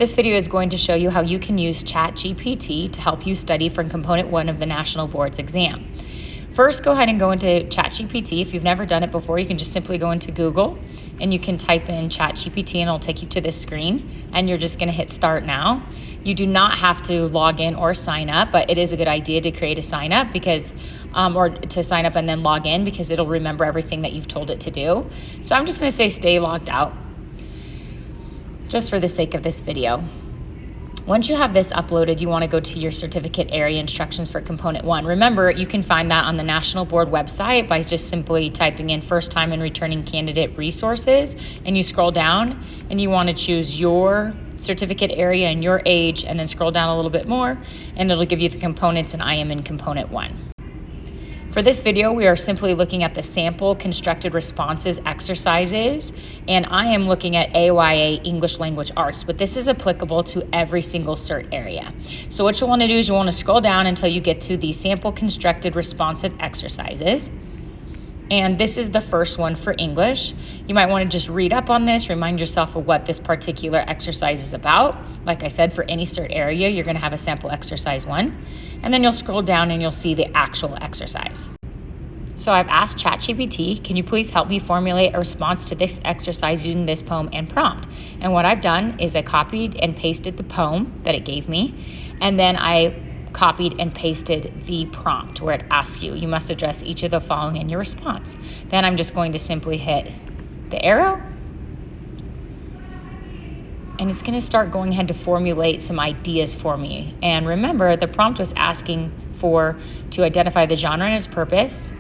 This video is going to show you how you can use ChatGPT to help you study for Component 1 of the National Boards exam. First, go ahead and go into ChatGPT. If you've never done it before, you can just simply go into Google and you can type in ChatGPT and it'll take you to this screen, and you're just gonna hit start now. You do not have to log in or sign up, but it is a good idea to create a sign up because, or to sign up and then log in, because it'll remember everything that you've told it to do. So I'm just gonna say stay logged out, just for the sake of this video. Once you have this uploaded, you want to go to your certificate area instructions for Component 1. Remember, you can find that on the National Board website by just simply typing in first time and returning candidate resources, and you scroll down and you want to choose your certificate area and your age, and then scroll down a little bit more and it'll give you the components, and I am in Component 1. For this video, we are simply looking at the sample constructed responses exercises, and I am looking at AYA English Language Arts, but this is applicable to every single cert area. So what you'll want to do is you'll want to scroll down until you get to the sample constructed responsive exercises. And this is the first one for English. You might want to just read up on this, remind yourself of what this particular exercise is about. Like I said, for any cert area, you're going to have a sample exercise 1. And then you'll scroll down and you'll see the actual exercise. So I've asked ChatGPT, can you please help me formulate a response to this exercise using this poem and prompt? And what I've done is I copied and pasted the poem that it gave me, and then I copied and pasted the prompt where it asks you must address each of the following in your response. Then I'm just going to simply hit the arrow, and it's going to start going ahead to formulate some ideas for me. And remember, the prompt was asking to identify the genre and its purpose,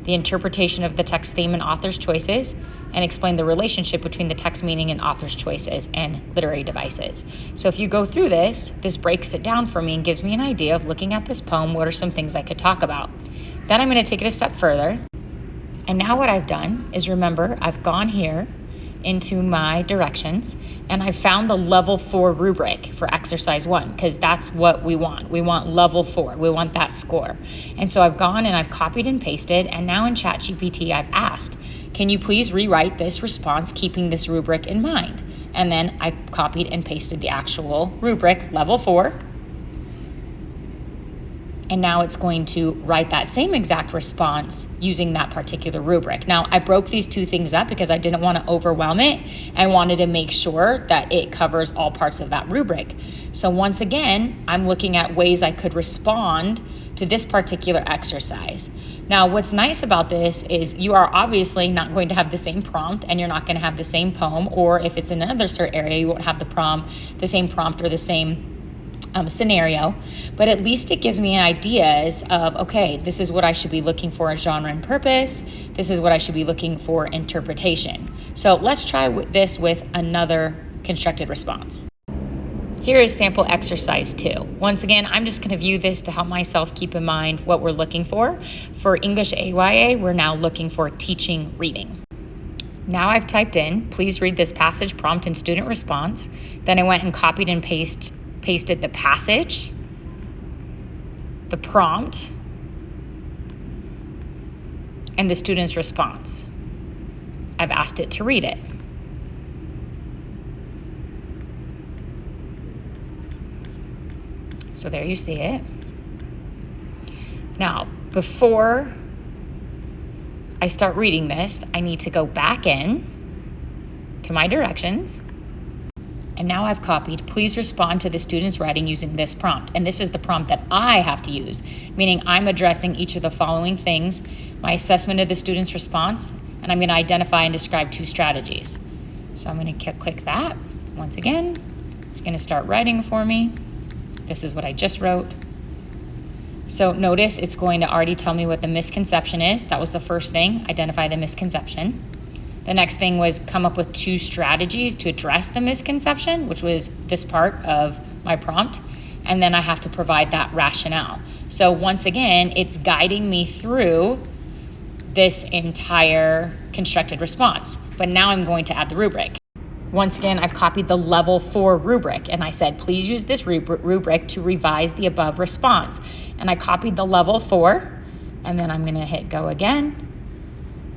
the interpretation of the text theme and author's choices, and explain the relationship between the text meaning and author's choices and literary devices. So if you go through this breaks it down for me and gives me an idea of, looking at this poem, what are some things I could talk about. Then I'm going to take it a step further. And now what I've done is, remember, I've gone here into my directions and I found the level 4 rubric for exercise 1, because that's what we want. We want level 4. We want that score. And so I've gone and I've copied and pasted, and now in ChatGPT I've asked, can you please rewrite this response keeping this rubric in mind? And then I copied and pasted the actual rubric, level 4. And now it's going to write that same exact response using that particular rubric. Now, I broke these two things up because I didn't want to overwhelm it. I wanted to make sure that it covers all parts of that rubric. So once again, I'm looking at ways I could respond to this particular exercise. Now, what's nice about this is you are obviously not going to have the same prompt, and you're not going to have the same poem, or if it's in another cert area, you won't have the same prompt or the same scenario, but at least it gives me ideas of, okay, this is what I should be looking for in genre and purpose. This is what I should be looking for interpretation. So let's try this with another constructed response. Here is sample exercise 2. Once again, I'm just going to view this to help myself keep in mind what we're looking for. For English AYA, we're now looking for teaching reading. Now I've typed in, please read this passage, prompt, and student response. Then I went and copied and pasted the passage, the prompt, and the student's response. I've asked it to read it. So there you see it. Now, before I start reading this, I need to go back in to my directions. And now I've copied, please respond to the student's writing using this prompt. And this is the prompt that I have to use, meaning I'm addressing each of the following things: my assessment of the student's response, and I'm going to identify and describe 2 strategies. So I'm going to click that. Once again, it's going to start writing for me. This is what I just wrote. So notice it's going to already tell me what the misconception is. That was the first thing, identify the misconception. The next thing was come up with 2 strategies to address the misconception, which was this part of my prompt. And then I have to provide that rationale. So once again, it's guiding me through this entire constructed response. But now I'm going to add the rubric. Once again, I've copied the level 4 rubric, and I said, please use this rubric to revise the above response. And I copied the level 4, and then I'm going to hit go again.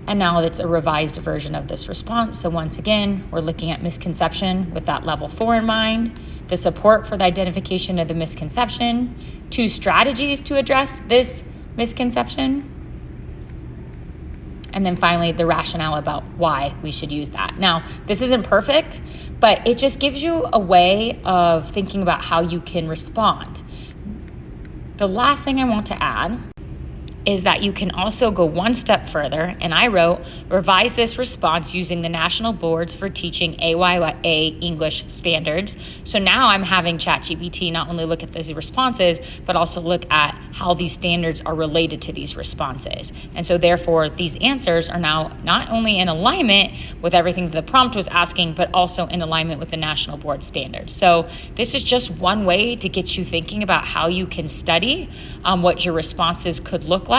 And now it's a revised version of this response. So once again, we're looking at misconception with that level 4 in mind. the support for the identification of the misconception, 2 strategies to address this misconception, and then finally, the rationale about why we should use that. Now, this isn't perfect, but it just gives you a way of thinking about how you can respond. The last thing I want to add is that you can also go one step further, and I wrote, revise this response using the National Boards for Teaching AYA English Standards. So now I'm having ChatGPT not only look at these responses, but also look at how these standards are related to these responses. And so therefore, these answers are now not only in alignment with everything the prompt was asking, but also in alignment with the National Board standards. So this is just one way to get you thinking about how you can study, what your responses could look like.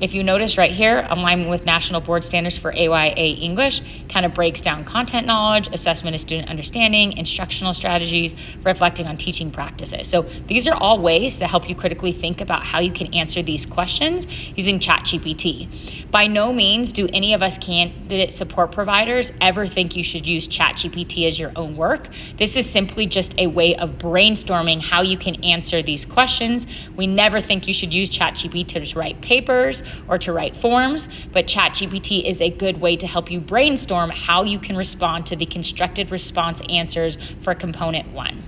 If you notice right here, alignment with National Board Standards for AYA English kind of breaks down content knowledge, assessment of student understanding, instructional strategies, reflecting on teaching practices. So these are all ways to help you critically think about how you can answer these questions using ChatGPT. By no means do any of us candidate support providers ever think you should use ChatGPT as your own work. This is simply just a way of brainstorming how you can answer these questions. We never think you should use ChatGPT to write papers or to write forms, but ChatGPT is a good way to help you brainstorm how you can respond to the constructed response answers for component 1.